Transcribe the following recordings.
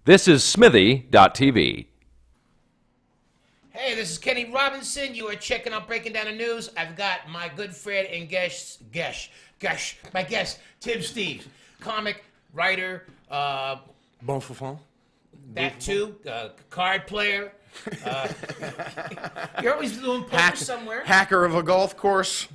This is Smithy.tv. Hey, this is Kenny Robinson. You are checking out Breaking Down the News. I've got my good friend and my guest, Tim Steeves, comic, writer, Bon fouffant. that too, card player. You're always doing poker somewhere. Hacker of a golf course.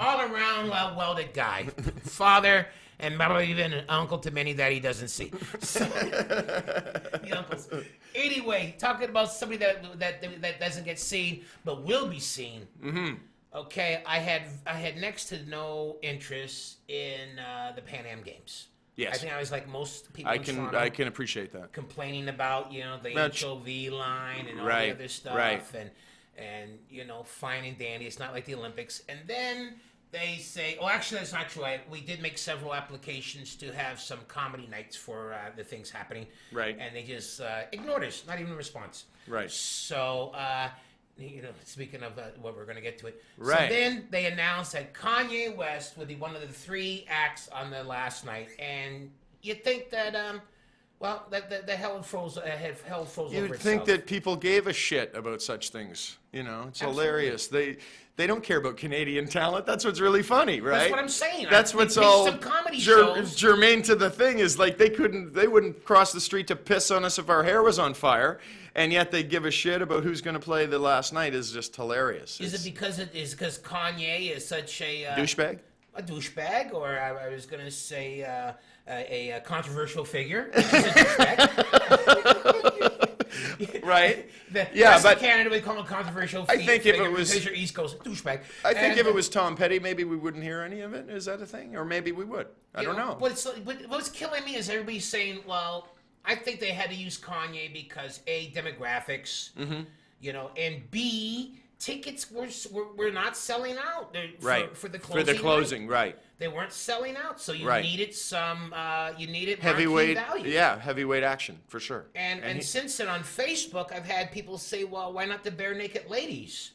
All-around well-welded guy. Father, and probably even an uncle to many that he doesn't see. So, the uncles. Anyway, talking about somebody that doesn't get seen, but will be seen. Mm-hmm. Okay, I had next to no interest in the Pan Am Games. Yes. I think I was like most people in Toronto, I can appreciate that. complaining about, the HOV line and all the other stuff, and fine and dandy. It's not like the Olympics. And then they say, oh, actually, that's not true. We did make several applications to have some comedy nights for the things happening. Right. And they just ignored us, not even a response. Right. So, speaking of what we're going to get to it. Right. So then they announced that Kanye West would be one of the 3 acts on the last night. And you'd think that, the hell froze over itself. You'd think that people gave a shit about such things. It's Absolutely. hilarious. They don't care about Canadian talent. That's what's really funny, right? That's what I'm saying. That's what's They all some comedy shows. germane to the thing is like they wouldn't cross the street to piss on us if our hair was on fire, and yet they give a shit about who's going to play the last night is just hilarious. Is it because Kanye is such a douchebag? A douchebag, or I was going to say a controversial figure. He's a douchebag. Right? But Canada would call him a controversial figure. I think if it was because you're East Coast douchebag. I think if it was Tom Petty, maybe we wouldn't hear any of it. Is that a thing? Or maybe we would. I don't know. But what's killing me is everybody's saying, well, I think they had to use Kanye because A, demographics, and B, tickets were not selling out for the closing. For the closing, night. Right. They weren't selling out, so you needed some heavyweight value. Yeah, heavyweight action for sure. And since then on Facebook, I've had people say, "Well, why not the bare naked ladies?"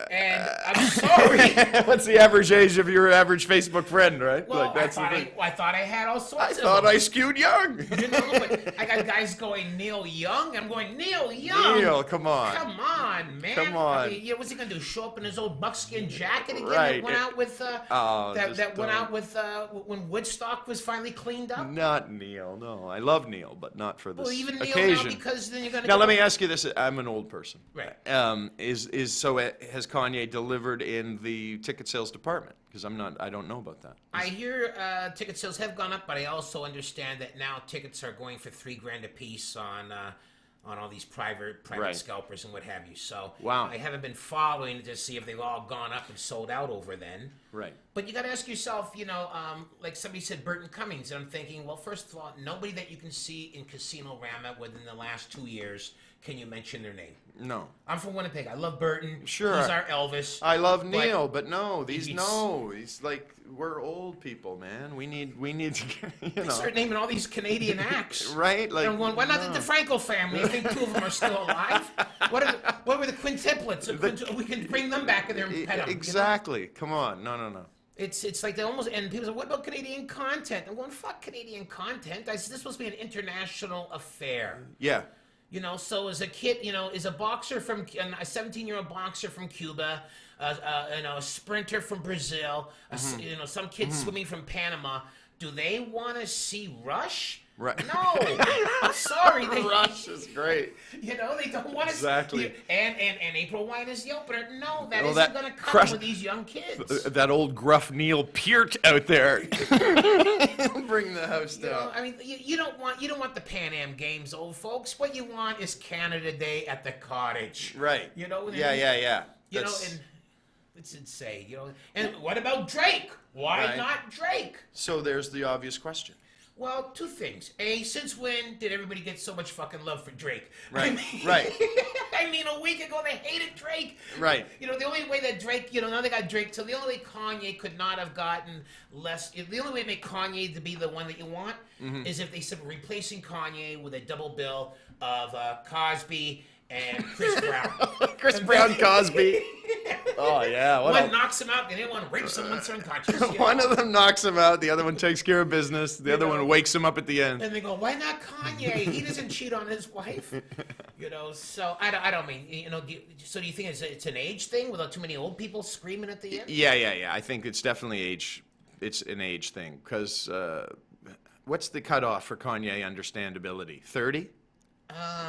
And I'm sorry. What's the average age of your average Facebook friend, right? Well, that's I thought I had all sorts of thought them. I skewed young. But I got guys going Neil Young. I'm going Neil Young. Neil, come on. Come on, man. Come on. I mean, what's he gonna do? Show up in his old buckskin jacket again? Right. That went out with went out with when Woodstock was finally cleaned up. Not Neil. No, I love Neil, but not for this Even Neil occasion. now, because then you're gonna. Now let me ask you this: I'm an old person. Right. Has Kanye delivered in the ticket sales department? Because I don't know about that. I hear ticket sales have gone up, but I also understand that now tickets are going for $3,000 a piece on all these private scalpers and what have you. So wow. I haven't been following to see if they've all gone up and sold out over then. Right. But you got to ask yourself, like somebody said, Burton Cummings, and I'm thinking, well, first of all, nobody that you can see in Casino Rama within the last 2 years can you mention their name. No. I'm from Winnipeg. I love Burton. Sure. He's our Elvis. I love Neil, but no, he's like, we're old people, man. We need to They start naming all these Canadian acts. Right? Like, and I'm going, why not the DeFranco family? I think 2 of them are still alive. What were the quintuplets? We can bring them back and they're pet them. Exactly. Come on. No. It's like they almost, and people say, what about Canadian content? I'm going, fuck Canadian content. This is supposed to be an international affair. Yeah. So as a kid, is a boxer from a 17-year-old boxer from Cuba, a sprinter from Brazil, some kid swimming from Panama. Do they want to see Rush? Right. No, I'm sorry. Rush is great. They don't want to. Exactly. And April Wine is the opener. No, that isn't going to come with these young kids. That old gruff Neil Peart out there. Bring the house down. You don't want the Pan Am Games, old folks. What you want is Canada Day at the cottage. Right. Yeah. And it's insane. And what about Drake? Why not Drake? So there's the obvious question. Well, 2 things. A, since when did everybody get so much fucking love for Drake? Right. A week ago they hated Drake. Right. The only way that Drake, now they got Drake, so the only way Kanye could not have gotten less, the only way to make Kanye to be the one that you want is if they said replacing Kanye with a double bill of Cosby and Chris Brown. Chris Brown, Cosby. Oh, yeah. What One else? knocks him out, and the other one rapes him once they're unconscious. You One know? of them knocks him out, the other one takes care of business, the other know? one wakes him up at the end. And they go, why not Kanye? He doesn't cheat on his wife. You know, so I don't mean, you know, do you think it's an age thing without too many old people screaming at the end? Yeah. I think it's definitely age. It's an age thing. Because what's the cutoff for Kanye understandability? 30?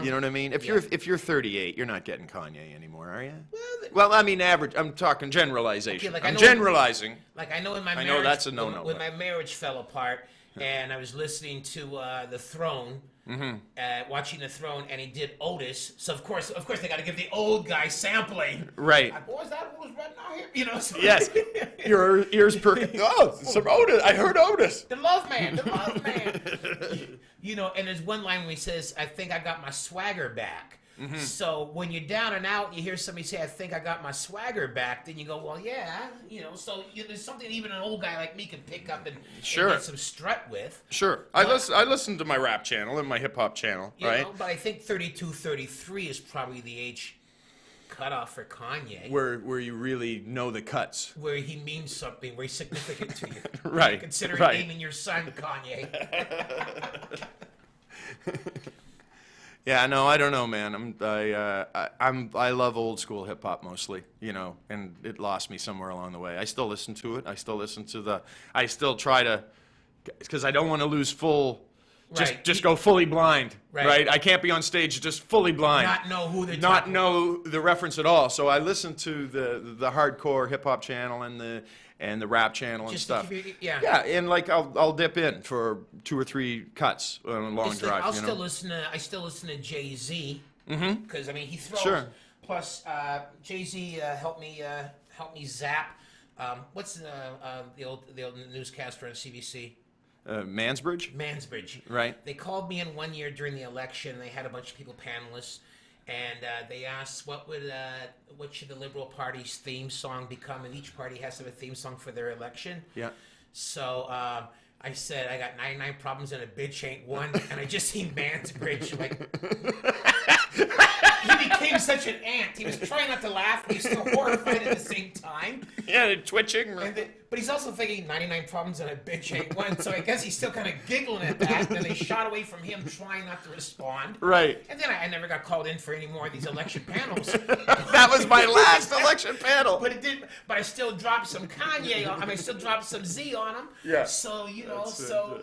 You know what I mean? If you're 38, you're not getting Kanye anymore, are you? Well, I mean, average. I'm talking generalization. Okay, like I'm generalizing. Like I know in my I marriage, know that's a no-no, when but- my marriage fell apart, and I was listening to The Throne, watching The Throne, and he did Otis. So of course they got to give the old guy sampling. Right. Like, boy, is that Otis right now here? You know. So Yes. Your ears perking. Oh, some Otis. I heard Otis. The love man, the love man. You know, and there's one line where he says, I think I got my swagger back. So when you're down and out, and you hear somebody say, I think I got my swagger back, then you go, well, yeah. You know, so there's something even an old guy like me can pick up and get some strut with. Sure. I listen to my rap channel and my hip hop channel, You right? know, but I think 32, 33 is probably the age cutoff for Kanye. Where you really know the cuts. Where he means something very significant to you. Right. Considering right. naming your son Kanye. Yeah, no, I don't know, man. I love old school hip hop mostly, you know, and it lost me somewhere along the way. I still listen to it. I still try to, because I don't want to lose full. Just go fully blind, right? I can't be on stage just fully blind. Not know who they're Not talking know the reference at all. So I listen to the hardcore hip hop channel and the rap channel and Just stuff. yeah. Yeah, and like I'll dip in for 2 or 3 cuts on a long It's drive. like, I still listen to Jay-Z because I mean he throws. Sure. Plus Jay-Z helped me zap. What's the old newscaster on CBC? Mansbridge? Mansbridge. Right. They called me in one year during the election. They had a bunch of people panelists, and they asked what should the Liberal Party's theme song become, and each party has to have a theme song for their election. Yeah. So I said I got 99 problems and a bitch ain't one, and I just seen Mansbridge like. He became such an ant. He was trying not to laugh, but he's still horrified at the same time. Yeah, twitching. But he's also thinking 99 problems and a bitch ain't one. So I guess he's still kind of giggling at that. And then they shot away from him trying not to respond. Right. And then I never got called in for any more of these election panels. That was my last election panel. But I still dropped some Kanye on him. I still dropped some Z on him. Yeah. So, you know, so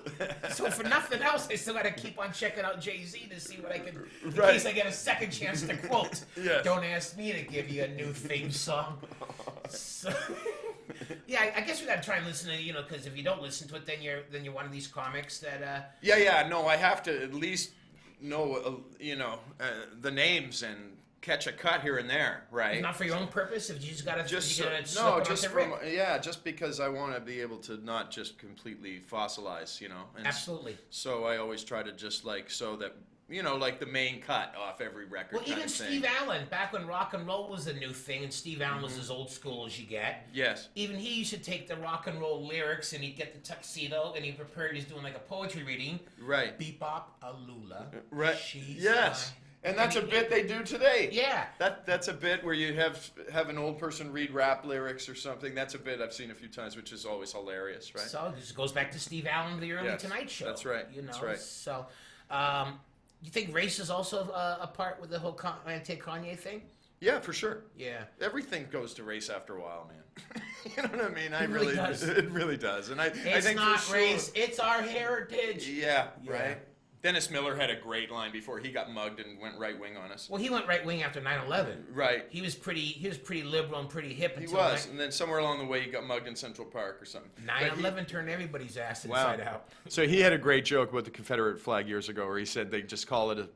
for nothing else, I still got to keep on checking out Jay-Z to see what I can, in case I get a second chance to quote. Yes. Don't ask me to give you a new theme song. So, yeah, I guess we got to try and listen to, you know, because if you don't listen to it, then you're one of these comics that. No, I have to at least know, the names and catch a cut here and there, right? Not for your own purpose. If you just got to just because I want to be able to not just completely fossilize, you know. And absolutely. So I always try to just so that. You know, like the main cut off every record. Well, even Steve Allen, back when rock and roll was a new thing, and Steve Allen was as old school as you get. Yes. Even he used to take the rock and roll lyrics, and he'd get the tuxedo, and he's doing like a poetry reading. Right. Bebop a lula. Right. She's yes. mine. And that's a bit they do today. Yeah. That's a bit where you have an old person read rap lyrics or something. That's a bit I've seen a few times, which is always hilarious, right? So this goes back to Steve Allen, the early Tonight Show. That's right. You know. That's right. So, you think race is also a part with the whole anti-Kanye thing? Yeah, for sure. Yeah. Everything goes to race after a while, man. You know what I mean? It really does. It really does. And I It's think not for race, sure, it's our heritage. Yeah, right. Dennis Miller had a great line before he got mugged and went right wing on us. Well, he went right wing after 9/11. Right. He was pretty liberal and pretty hip He until was, and then somewhere along the way he got mugged in Central Park or something. 9/11 turned everybody's ass inside out. So he had a great joke about the Confederate flag years ago where he said they just call it a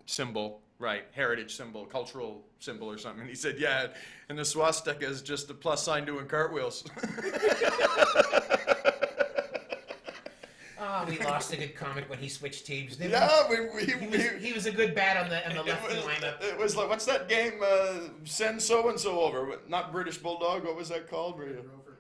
symbol, right? Heritage symbol, cultural symbol or something. And he said, yeah, and the swastika is just a plus sign doing cartwheels. Oh, we lost a good comic when he switched teams, didn't Yeah, we? He was a good bat on the lefty lineup. It was like, what's that game? Send so and so over. Not British Bulldog. What was that called?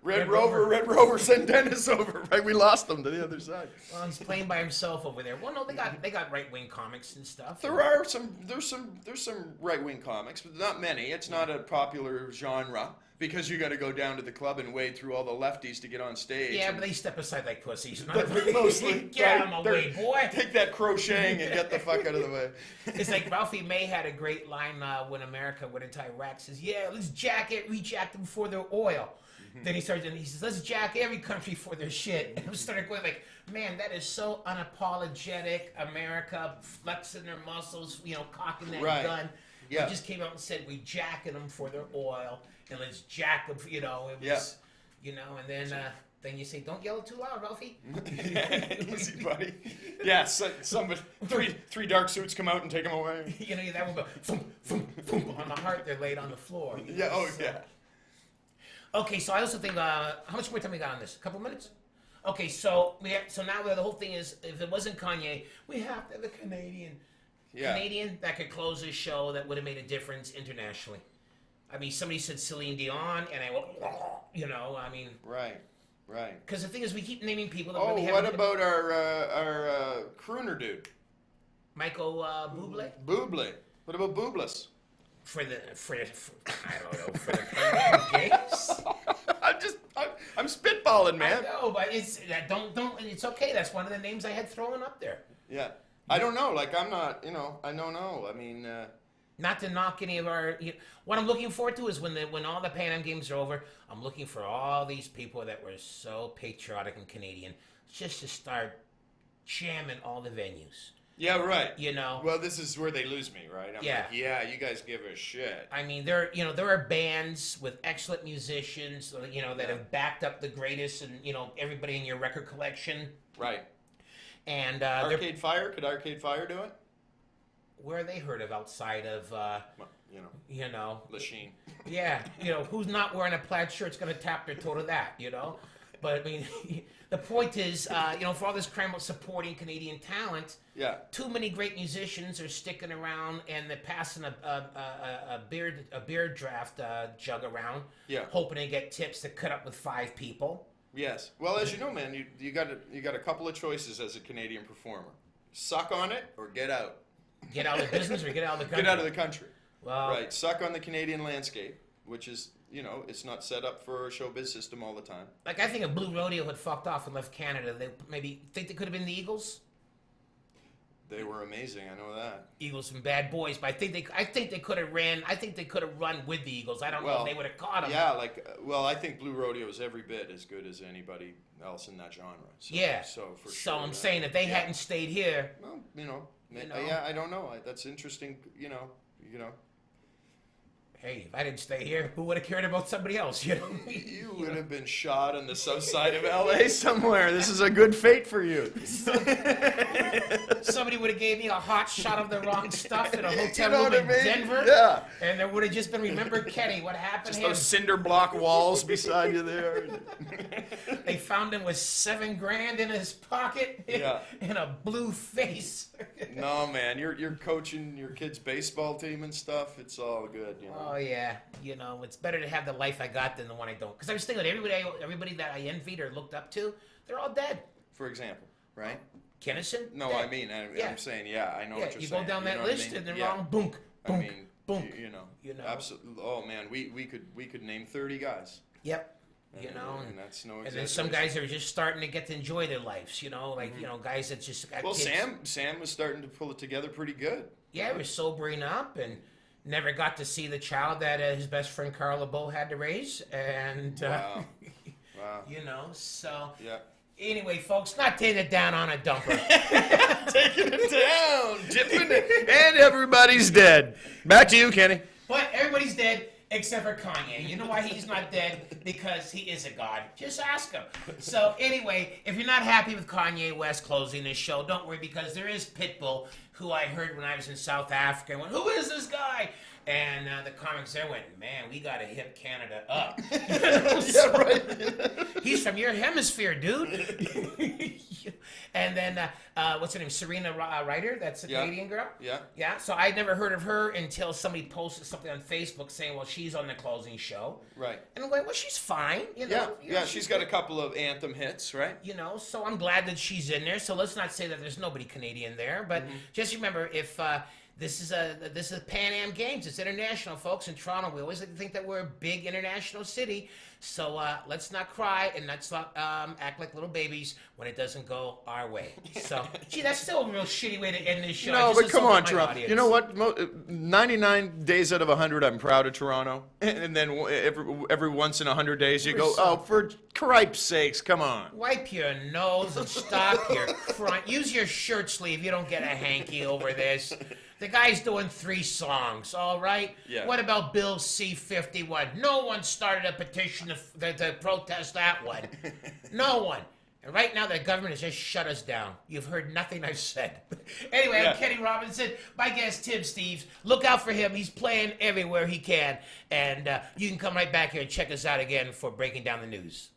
Red Rover sent Dennis over. Right, we lost him to the other side. Well, he's playing by himself over there. Well, no, they got right wing comics and stuff. There's some right wing comics, but not many. It's not a popular genre because you got to go down to the club and wade through all the lefties to get on stage. Yeah, but they step aside like pussies. But mostly, get out of my way, boy. Take that crocheting and get the fuck out of the way. It's like Ralphie May had a great line when America went into Iraq. Says, "Yeah, let's rejack them for their oil." Then he says, "Let's jack every country for their shit." And I started going like, man, that is so unapologetic. America flexing their muscles, cocking that gun. Yeah. They just came out and said, we jacking them for their oil, and let's jack them, it was, and then you say, don't yell too loud, Ralphie. Easy, buddy. Yeah, somebody, three dark suits come out and take them away. That will go, boom, boom, boom, on the heart, they're laid on the floor. Yeah, yeah. Okay, so I also think, how much more time we got on this? A couple minutes? Okay, so now the whole thing is, if it wasn't Kanye, we have to have a Canadian that could close this show that would have made a difference internationally. I mean, somebody said Celine Dion, and I went, Right. Because the thing is, we keep naming people that really have... Oh, what about our crooner dude? Michael Bublé? Bublé. What about Boobless? For the gays? I'm spitballing, man. I know, but it's okay. That's one of the names I had thrown up there. Yeah. I don't know. Like, I'm not, I don't know. I mean... Not to knock any of our... what I'm looking forward to is when all the Pan Am games are over, I'm looking for all these people that were so patriotic and Canadian just to start jamming all the venues. Yeah, right. Well, this is where they lose me, right? I'm yeah. Like, yeah, you guys give a shit. I mean, there are bands with excellent musicians, that have backed up the greatest and, everybody in your record collection. Right. And Arcade Fire? Could Arcade Fire do it? Where are they heard of outside of, Lachine. Yeah, who's not wearing a plaid shirt's going to tap their toe to that, But, I mean, the point is, for all this crime about supporting Canadian talent, too many great musicians are sticking around and they're passing a beer draft jug around, hoping to get tips to cut up with 5 people. Yes. Well, as you know, man, you got a couple of choices as a Canadian performer: suck on it or get out. Get out of the business or get out of the country. Get out of the country. Well, right. Suck on the Canadian landscape, which is, it's not set up for a showbiz system all the time. Like, I think if Blue Rodeo had fucked off and left Canada, they maybe think they could have been the Eagles. They were amazing. I know that. Eagles and Bad Boys, but I think they could have ran. I think they could have run with the Eagles. I don't know if they would have caught them. Yeah, I think Blue Rodeo is every bit as good as anybody else in that genre. So, yeah. So for sure. So I'm saying if they hadn't stayed here. Well, yeah, I don't know. That's interesting. Hey, if I didn't stay here, who would have cared about somebody else? You would have been shot on the south side of L.A. somewhere. This is a good fate for you. Somebody would have gave me a hot shot of the wrong stuff in a hotel room in Denver. Yeah. And there would have just been, remember Kenny, what happened to him? Those cinder block walls beside you there. They found him with $7,000 in his pocket and a blue face. No, man, you're coaching your kid's baseball team and stuff. It's all good, Oh yeah, it's better to have the life I got than the one I don't. Because I was thinking, everybody that I envied or looked up to, they're all dead. For example, right? Kinnison? No, dead. I'm saying, I know what you're saying. You go down that list and they're wrong. Boom, boom, boom. Absolutely. Oh man, we could name 30 guys. Yep. And that's no exaggeration. And then some guys are just starting to get to enjoy their lives, guys that just got kids. Sam was starting to pull it together pretty good. Yeah, he was sobering up and never got to see the child that his best friend Carl LeBeau had to raise. And, wow. So... Yeah. Anyway, folks, not taking it down on a dumper. Taking it down, dipping it, and everybody's dead. Back to you, Kenny. But everybody's dead except for Kanye. You know why he's not dead? Because he is a god. Just ask him. So anyway, if you're not happy with Kanye West closing this show, don't worry, because there is Pitbull, who I heard when I was in South Africa. I went, who is this guy? And the comics there went, man, we got to hip Canada up. Yeah, right. He's from your hemisphere, dude. And then, what's her name? Serena Ryder? That's a Canadian girl? Yeah. Yeah, so I'd never heard of her until somebody posted something on Facebook saying, well, she's on the closing show. Right. And I'm like, well, she's fine. Yeah, she's got a couple of anthem hits, right? So I'm glad that she's in there. So let's not say that there's nobody Canadian there. But just remember, if this is Pan Am Games, it's international, folks, in Toronto. We always like to think that we're a big international city. So let's not cry and let's not act like little babies when it doesn't go our way. So, gee, that's still a real shitty way to end this show. No, Just but come insult on, my Toronto. audience. You know what? 99 days out of 100, I'm proud of Toronto. And then every once in 100 days, you go, oh, for cripe's sakes, come on. Wipe your nose and stop your crying. Use your shirt sleeve. You don't get a hanky over this. The guy's doing 3 songs, all right? Yeah. What about Bill C-51? No one started a petition to protest that one. No one. And right now, the government has just shut us down. You've heard nothing I've said. Anyway, I'm Kenny Robinson. My guest, Tim Steeves. Look out for him. He's playing everywhere he can. And you can come right back here and check us out again for Breaking Down the News.